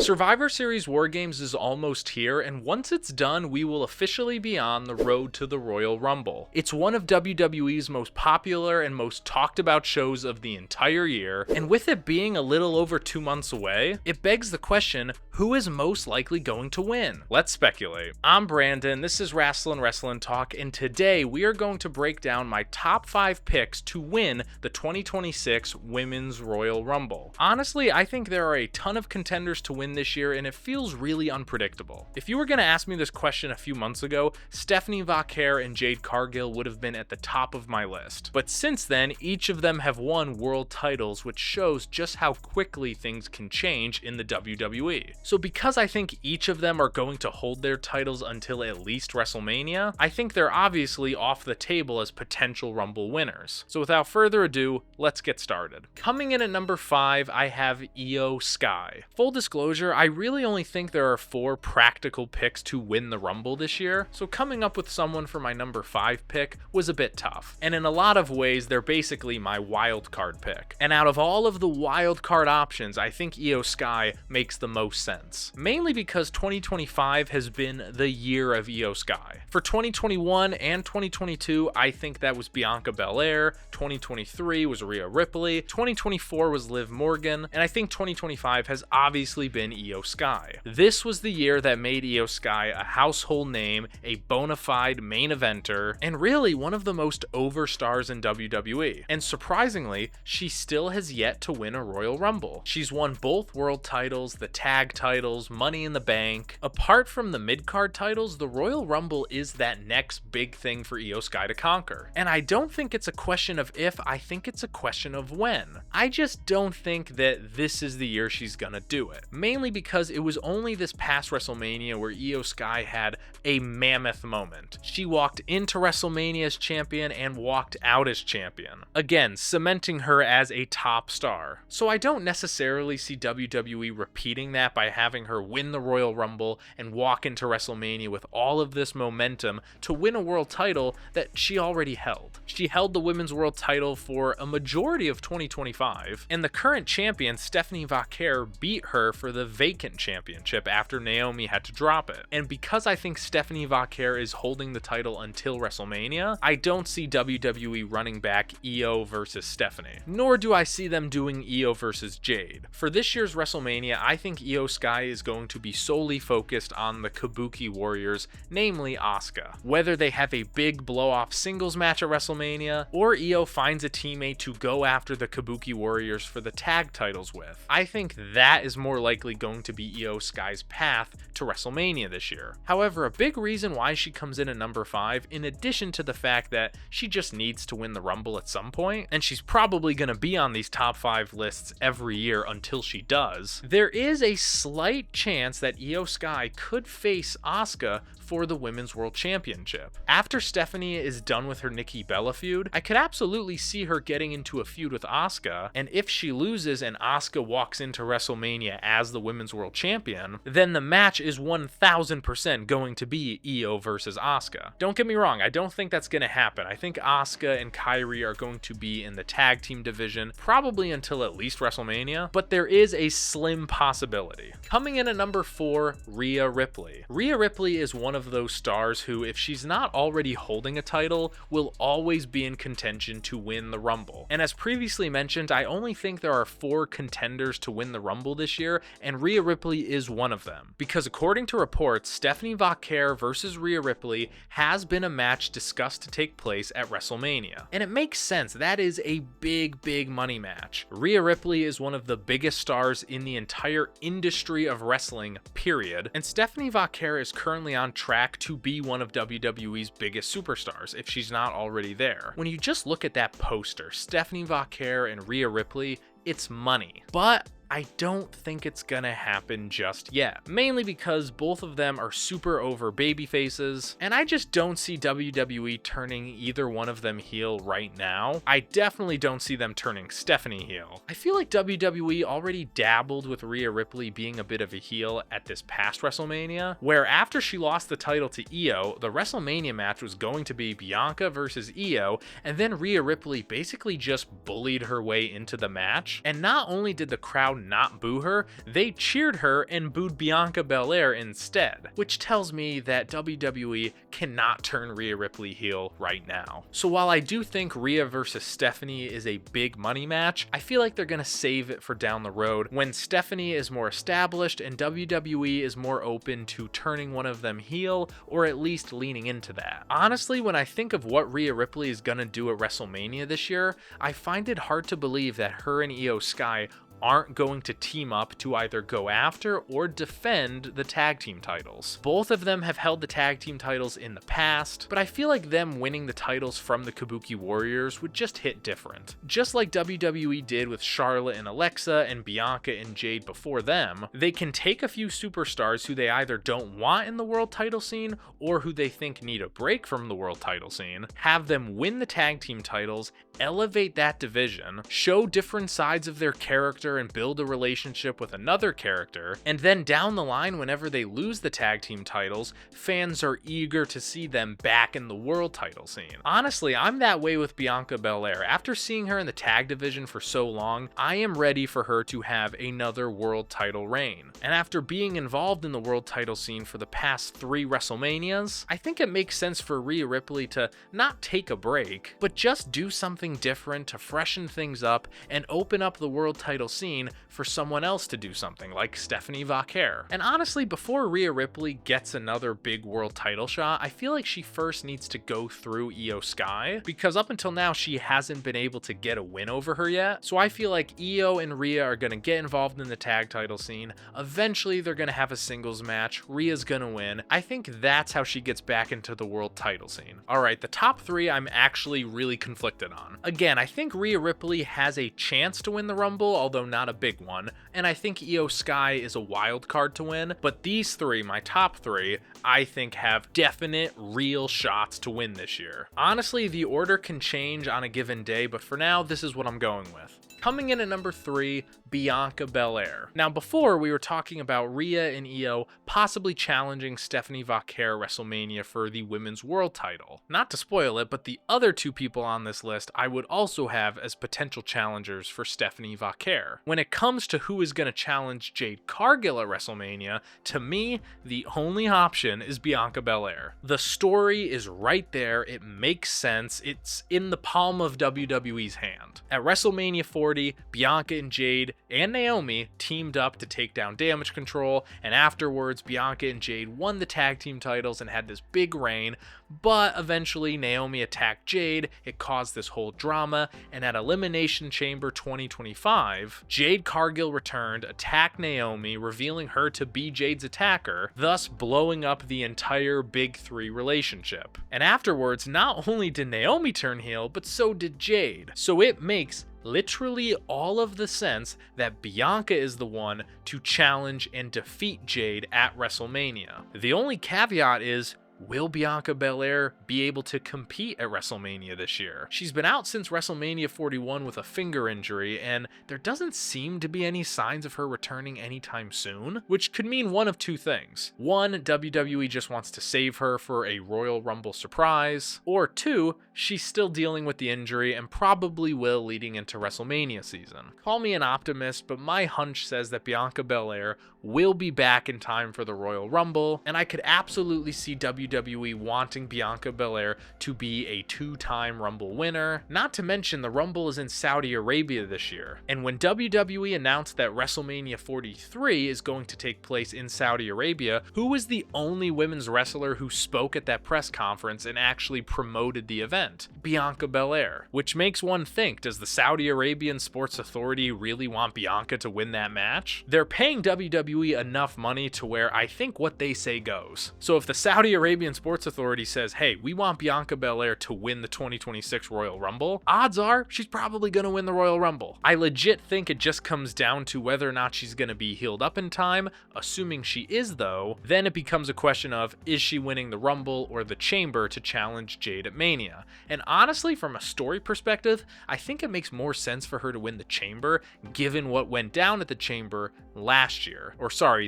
Survivor Series War Games is almost here, and once it's done, we will officially be on the road to the Royal Rumble. It's one of WWE's most popular and most talked about shows of the entire year, and with it being a little over 2 months away, it begs the question, who is most likely going to win? Let's speculate. I'm Brandon, this is Wrestling Talk, and today we are going to break down my top 5 picks to win the 2026 Women's Royal Rumble. Honestly, I think there are a ton of contenders to win this year, and it feels really unpredictable. If you were going to ask me this question a few months ago, Stephanie Vaquer and Jade Cargill would have been at the top of my list. But since then, each of them have won world titles, which shows just how quickly things can change in the WWE. So because I think each of them are going to hold their titles until at least WrestleMania, I think they're obviously off the table as potential Rumble winners. So without further ado, let's get started. Coming in at number 5, I have Iyo Sky. Full disclosure, I really only think there are 4 practical picks to win the Rumble this year, so coming up with someone for my number 5 pick was a bit tough. And in a lot of ways, they're basically my wild card pick. And out of all of the wild card options, I think Iyo Sky makes the most sense. Mainly because 2025 has been the year of Iyo Sky. For 2021 and 2022, I think that was Bianca Belair, 2023 was Rhea Ripley, 2024 was Liv Morgan, and I think 2025 has obviously been Iyo Sky. This was the year that made Iyo Sky a household name, a bona fide main eventer, and really one of the most over stars in WWE. And surprisingly, she still has yet to win a Royal Rumble. She's won both world titles, the tag titles, Money in the Bank. Apart from the mid-card titles, the Royal Rumble is that next big thing for Iyo Sky to conquer. And I don't think it's a question of if, I think it's a question of when. I just don't think that this is the year she's gonna do it. Mainly because it was only this past WrestleMania where Iyo Sky had a mammoth moment. She walked into WrestleMania as champion and walked out as champion. Again, cementing her as a top star. So I don't necessarily see WWE repeating that by having her win the Royal Rumble and walk into WrestleMania with all of this momentum to win a world title that she already held. She held the Women's World title for a majority of 2025, and the current champion, Stephanie Vaquer, beat her for the vacant championship after Naomi had to drop it. And because I think Stephanie Vaquer is holding the title until WrestleMania, I don't see WWE running back Iyo versus Stephanie. Nor do I see them doing Iyo versus Jade. For this year's WrestleMania, I think Iyo Sky is going to be solely focused on the Kabuki Warriors, namely Asuka. Whether they have a big blow-off singles match at WrestleMania, or Iyo finds a teammate to go after the Kabuki Warriors for the tag titles with, I think that is more likely going to be Iyo Sky's path to WrestleMania this year. However, a big reason why she comes in at number 5, in addition to the fact that she just needs to win the Rumble at some point, and she's probably going to be on these top 5 lists every year until she does, there is a slight chance that Iyo Sky could face Asuka for the Women's World Championship. After Stephanie is done with her Nikki Bella feud, I could absolutely see her getting into a feud with Asuka, and if she loses and Asuka walks into WrestleMania as the Women's World Champion, then the match is 1000% going to be Iyo versus Asuka. Don't get me wrong, I don't think that's going to happen. I think Asuka and Kairi are going to be in the tag team division, probably until at least WrestleMania, but there is a slim possibility. Coming in at number 4, Rhea Ripley. Rhea Ripley is one of those stars who, if she's not already holding a title, will always be in contention to win the Rumble. And as previously mentioned, I only think there are 4 contenders to win the Rumble this year, and Rhea Ripley is one of them. Because according to reports, Stephanie Vaquer versus Rhea Ripley has been a match discussed to take place at WrestleMania. And it makes sense, that is a big money match. Rhea Ripley is one of the biggest stars in the entire industry of wrestling, period. And Stephanie Vaquer is currently on track to be one of WWE's biggest superstars, if she's not already there. When you just look at that poster, Stephanie Vaquer and Rhea Ripley, it's money. But I don't think it's gonna happen just yet, mainly because both of them are super over baby faces, and I just don't see WWE turning either one of them heel right now. I definitely don't see them turning Stephanie heel. I feel like WWE already dabbled with Rhea Ripley being a bit of a heel at this past WrestleMania, where after she lost the title to Iyo, the WrestleMania match was going to be Bianca versus Iyo, and then Rhea Ripley basically just bullied her way into the match, and not only did the crowd crowd not boo her, they cheered her and booed Bianca Belair instead, which tells me that WWE cannot turn Rhea Ripley heel right now. So while I do think Rhea versus Stephanie is a big money match, I feel like they're gonna save it for down the road when Stephanie is more established and WWE is more open to turning one of them heel, or at least leaning into that. Honestly, when I think of what Rhea Ripley is gonna do at WrestleMania this year, I find it hard to believe that her and Iyo Sky aren't going to team up to either go after or defend the tag team titles. Both of them have held the tag team titles in the past, but I feel like them winning the titles from the Kabuki Warriors would just hit different. Just like WWE did with Charlotte and Alexa and Bianca and Jade before them, they can take a few superstars who they either don't want in the world title scene or who they think need a break from the world title scene, have them win the tag team titles, elevate that division, show different sides of their character and build a relationship with another character, and then down the line, whenever they lose the tag team titles, fans are eager to see them back in the world title scene. Honestly, I'm that way with Bianca Belair. After seeing her in the tag division for so long, I am ready for her to have another world title reign. And after being involved in the world title scene for the past 3 WrestleManias, I think it makes sense for Rhea Ripley to not take a break, but just do something different to freshen things up and open up the world title scene for someone else to do something, like Stephanie Vaquer. And honestly, before Rhea Ripley gets another big world title shot, I feel like she first needs to go through Iyo Sky, because up until now she hasn't been able to get a win over her yet. So I feel like Iyo and Rhea are going to get involved in the tag title scene. Eventually they're going to have a singles match. Rhea's going to win. I think that's how she gets back into the world title scene. Alright, the top 3 I'm actually really conflicted on. Again, I think Rhea Ripley has a chance to win the Rumble, although not a big one, and I think Iyo Sky is a wild card to win, but these 3, my top 3, I think have definite, real shots to win this year. Honestly, the order can change on a given day, but for now, this is what I'm going with. Coming in at number 3, Bianca Belair. Now, before we were talking about Rhea and Iyo possibly challenging Stephanie Vaquer WrestleMania for the women's world title. Not to spoil it, but the other 2 people on this list I would also have as potential challengers for Stephanie Vaquer. When it comes to who is going to challenge Jade Cargill at WrestleMania, to me, the only option is Bianca Belair. The story is right there, it makes sense, it's in the palm of WWE's hand. At WrestleMania 40, Bianca and Jade and Naomi teamed up to take down Damage Control, and afterwards Bianca and Jade won the tag team titles and had this big reign, but eventually Naomi attacked Jade, it caused this whole drama, and at Elimination Chamber 2025, Jade Cargill returned, attacked Naomi, revealing her to be Jade's attacker, thus blowing up the entire Big 3 relationship. And afterwards, not only did Naomi turn heel, but so did Jade. So it makes literally all of the sense that Bianca is the one to challenge and defeat Jade at WrestleMania. The only caveat is, will Bianca Belair be able to compete at WrestleMania this year? She's been out since WrestleMania 41 with a finger injury, and there doesn't seem to be any signs of her returning anytime soon, which could mean one of 2 things. 1, WWE just wants to save her for a Royal Rumble surprise, or 2, she's still dealing with the injury and probably will leading into WrestleMania season. Call me an optimist, but my hunch says that Bianca Belair will be back in time for the Royal Rumble, and I could absolutely see WWE wanting Bianca Belair to be a 2-time Rumble winner. Not to mention the Rumble is in Saudi Arabia this year, and when WWE announced that WrestleMania 43 is going to take place in Saudi Arabia, who was the only women's wrestler who spoke at that press conference and actually promoted the event? Bianca Belair. Which makes one think, does the Saudi Arabian Sports Authority really want Bianca to win that match? They're paying WWE enough money to where I think what they say goes. So if the Saudi Arabian Sports Authority says, hey, we want Bianca Belair to win the 2026 Royal Rumble, odds are she's probably going to win the Royal Rumble. I legit think it just comes down to whether or not she's going to be healed up in time. Assuming she is though, then it becomes a question of, is she winning the Rumble or the Chamber to challenge Jade at Mania? And honestly, from a story perspective, I think it makes more sense for her to win the Chamber given what went down at the Chamber last year,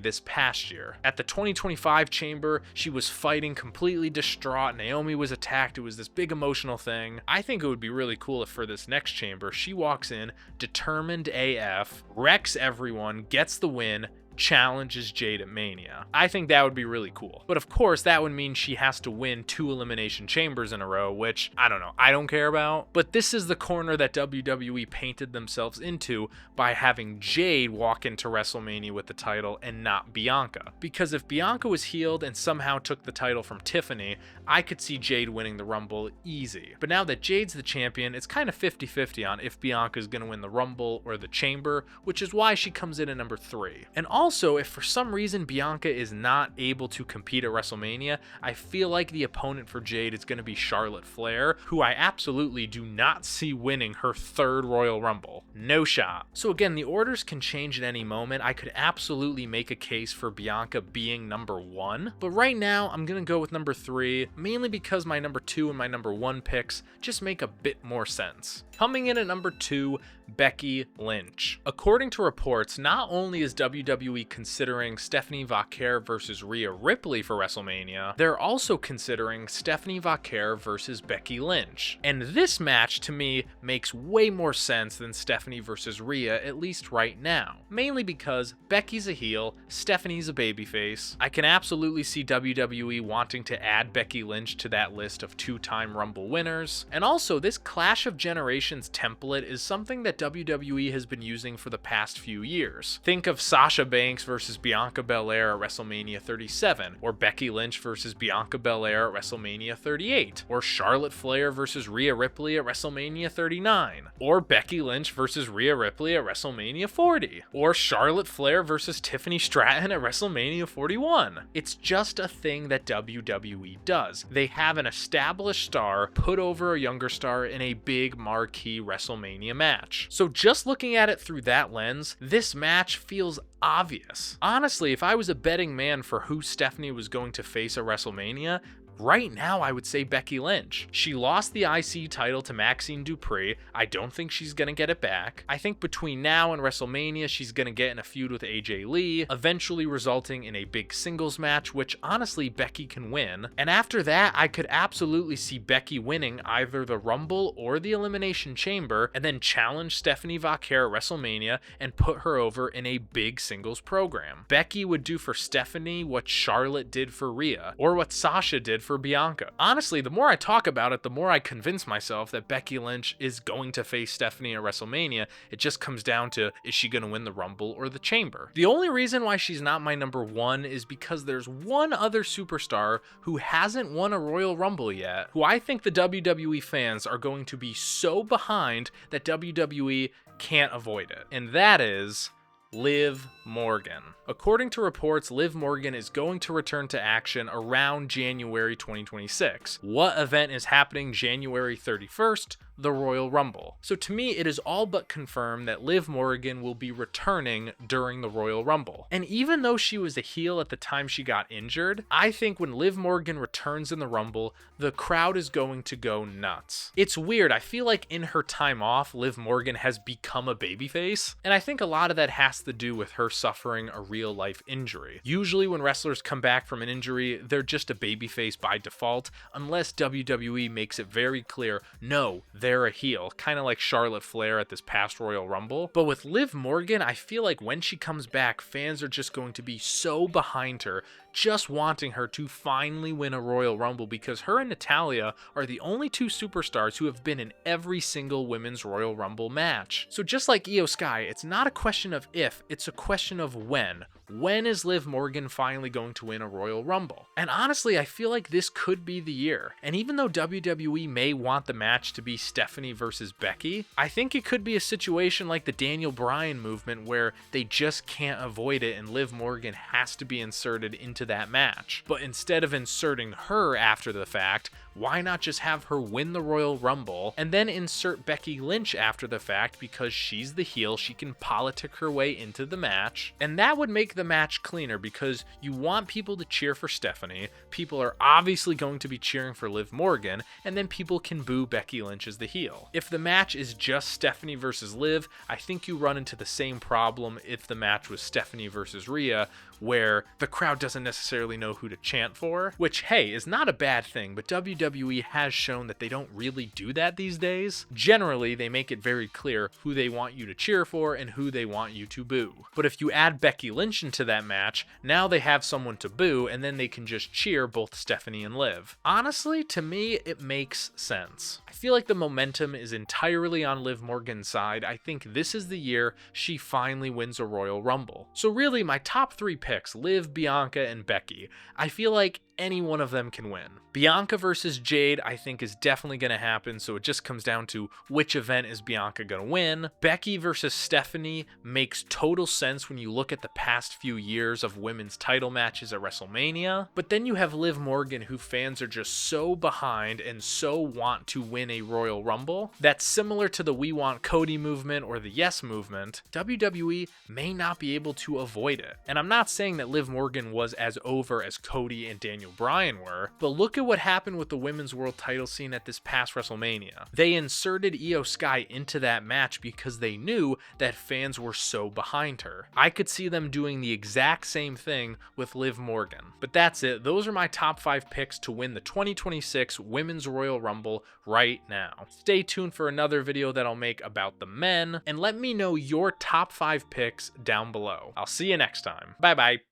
this past year. At the 2025 Chamber, she was fighting completely distraught. Naomi was attacked. It was this big emotional thing. I think it would be really cool if for this next Chamber, she walks in determined AF, wrecks everyone, gets the win, challenges Jade at Mania. I think that would be really cool. But of course, that would mean she has to win 2 Elimination Chambers in a row, which, I don't know, I don't care about. But this is the corner that WWE painted themselves into by having Jade walk into WrestleMania with the title and not Bianca. Because if Bianca was healed and somehow took the title from Tiffany, I could see Jade winning the Rumble easy. But now that Jade's the champion, it's kind of 50-50 on if Bianca's gonna win the Rumble or the Chamber, which is why she comes in at number 3. And also, if for some reason Bianca is not able to compete at WrestleMania, I feel like the opponent for Jade is going to be Charlotte Flair, who I absolutely do not see winning her 3rd Royal Rumble. No shot. So again, the orders can change at any moment. I could absolutely make a case for Bianca being number 1, but right now I'm going to go with number 3, mainly because my number 2 and my number 1 picks just make a bit more sense. Coming in at number 2, Becky Lynch. According to reports, not only is WWE considering Stephanie Vaquer versus Rhea Ripley for WrestleMania, they're also considering Stephanie Vaquer versus Becky Lynch. And this match, to me, makes way more sense than Stephanie versus Rhea, at least right now. Mainly because Becky's a heel, Stephanie's a babyface. I can absolutely see WWE wanting to add Becky Lynch to that list of 2-time Rumble winners. And also, this Clash of Generations template is something that WWE has been using for the past few years. Think of Sasha Banks versus Bianca Belair at WrestleMania 37, or Becky Lynch versus Bianca Belair at WrestleMania 38, or Charlotte Flair versus Rhea Ripley at WrestleMania 39, or Becky Lynch versus Rhea Ripley at WrestleMania 40, or Charlotte Flair versus Tiffany Stratton at WrestleMania 41. It's just a thing that WWE does. They have an established star put over a younger star in a big marquee WrestleMania match. So just looking at it through that lens, this match feels obvious. Honestly, if I was a betting man for who Stephanie was going to face at WrestleMania, right now, I would say Becky Lynch. She lost the IC title to Maxine Dupree. I don't think she's going to get it back. I think between now and WrestleMania, she's going to get in a feud with AJ Lee, eventually resulting in a big singles match, which honestly Becky can win. And after that, I could absolutely see Becky winning either the Rumble or the Elimination Chamber, and then challenge Stephanie Vaquer at WrestleMania and put her over in a big singles program. Becky would do for Stephanie what Charlotte did for Rhea, or what Sasha did for Bianca. Honestly, the more I talk about it, the more I convince myself that Becky Lynch is going to face Stephanie at WrestleMania. It just comes down to, is she going to win the Rumble or the Chamber? The only reason why she's not my number 1 is because there's one other superstar who hasn't won a Royal Rumble yet, who I think the WWE fans are going to be so behind that WWE can't avoid it. And that is Liv Morgan. According to reports, Liv Morgan is going to return to action around January 2026. What event is happening January 31st? The Royal Rumble. So to me, it is all but confirmed that Liv Morgan will be returning during the Royal Rumble. And even though she was a heel at the time she got injured, I think when Liv Morgan returns in the Rumble, the crowd is going to go nuts. It's weird, I feel like in her time off, Liv Morgan has become a babyface, and I think a lot of that has to do with her suffering a real life injury. Usually when wrestlers come back from an injury, they're just a babyface by default, unless WWE makes it very clear, no, they're a heel, kind of like Charlotte Flair at this past Royal Rumble. But with Liv Morgan, I feel like when she comes back, fans are just going to be so behind her, just wanting her to finally win a Royal Rumble, because her and Natalya are the only 2 superstars who have been in every single women's Royal Rumble match. So just like Iyo Sky, it's not a question of if, it's a question of when. When is Liv Morgan finally going to win a Royal Rumble? And honestly, I feel like this could be the year. And even though WWE may want the match to be Stephanie versus Becky, I think it could be a situation like the Daniel Bryan movement where they just can't avoid it and Liv Morgan has to be inserted into that match. But instead of inserting her after the fact, why not just have her win the Royal Rumble and then insert Becky Lynch after the fact, because she's the heel, she can politic her way into the match, and that would make the the match cleaner because you want people to cheer for Stephanie, people are obviously going to be cheering for Liv Morgan, and then people can boo Becky Lynch as the heel. If the match is just Stephanie versus Liv, I think you run into the same problem if the match was Stephanie versus Rhea, where the crowd doesn't necessarily know who to chant for, which, hey, is not a bad thing, but WWE has shown that they don't really do that these days. Generally, they make it very clear who they want you to cheer for and who they want you to boo. But if you add Becky Lynch into that match, now they have someone to boo, and then they can just cheer both Stephanie and Liv. Honestly, to me, it makes sense. I feel like the momentum is entirely on Liv Morgan's side. I think this is the year she finally wins a Royal Rumble. So really, my top 3 picks, Liv, Bianca, and Becky, I feel like any one of them can win. Bianca versus Jade, I think, is definitely going to happen, so it just comes down to which event is Bianca going to win. Becky versus Stephanie makes total sense when you look at the past few years of women's title matches at WrestleMania, but then you have Liv Morgan, who fans are just so behind and so want to win a Royal Rumble. That's similar to the We Want Cody movement or the Yes movement. WWE may not be able to avoid it. And I'm not saying that Liv Morgan was as over as Cody and Daniel Bryan were, but look at what happened with the women's world title scene at this past WrestleMania. They inserted Iyo Sky into that match because they knew that fans were so behind her. I could see them doing the exact same thing with Liv Morgan. But that's it. Those are my top 5 picks to win the 2026 Women's Royal Rumble right now. Stay tuned for another video that I'll make about the men, and let me know your top 5 picks down below. I'll see you next time. Bye bye.